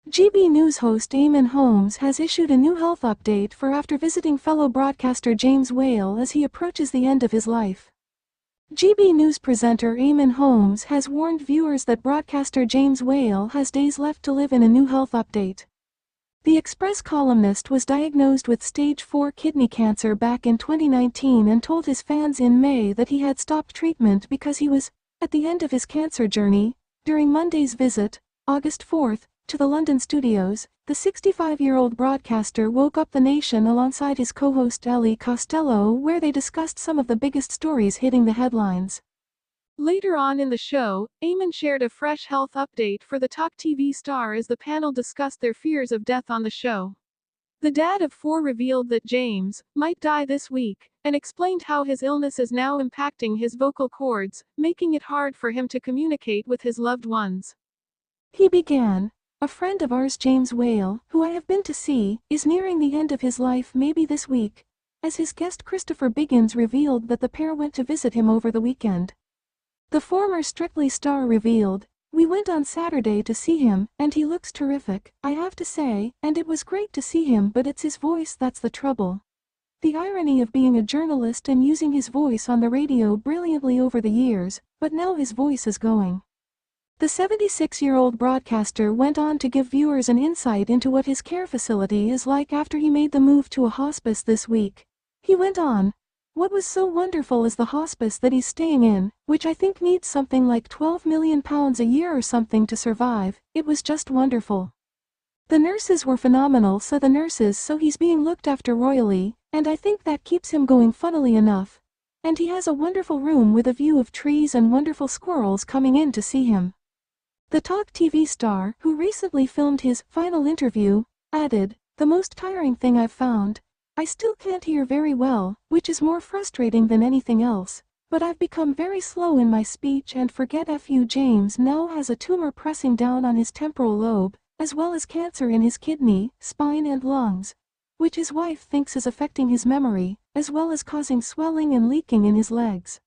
GB News host Eamonn Holmes has issued a new health update for after visiting fellow broadcaster James Whale as he approaches the end of his life. GB News presenter Eamonn Holmes has warned viewers that broadcaster James Whale has days left to live in a new health update. The Express columnist was diagnosed with stage 4 kidney cancer back in 2019 and told his fans in May that he had stopped treatment because he was at the end of his cancer journey. During Monday's visit, August 4th, to the London studios, the 65-year-old broadcaster woke up the nation alongside his co-host Ellie Costello, where they discussed some of the biggest stories hitting the headlines. Later on in the show, Eamonn shared a fresh health update for the Talk TV star as the panel discussed their fears of death on the show. The dad of 4 revealed that James might die this week, and explained how his illness is now impacting his vocal cords, making it hard for him to communicate with his loved ones. He began, "A friend of ours, James Whale, who I have been to see, is nearing the end of his life maybe this week," as his guest Christopher Biggins revealed that the pair went to visit him over the weekend. The former Strictly star revealed, "We went on Saturday to see him, and he looks terrific, I have to say, and it was great to see him, but it's his voice that's the trouble." The irony of being a journalist and using his voice on the radio brilliantly over the years, but now his voice is going. The 76-year-old broadcaster went on to give viewers an insight into what his care facility is like after he made the move to a hospice this week. He went on, "What was so wonderful is the hospice that he's staying in, which I think needs something like £12 million a year or something to survive. It was just wonderful. The nurses were phenomenal, so he's being looked after royally, and I think that keeps him going funnily enough. And he has a wonderful room with a view of trees and wonderful squirrels coming in to see him." The Talk TV star, who recently filmed his final interview, added, "The most tiring thing I've found, I still can't hear very well, which is more frustrating than anything else, but I've become very slow in my speech and forget. James now has a tumor pressing down on his temporal lobe, as well as cancer in his kidney, spine and lungs, which his wife thinks is affecting his memory, as well as causing swelling and leaking in his legs."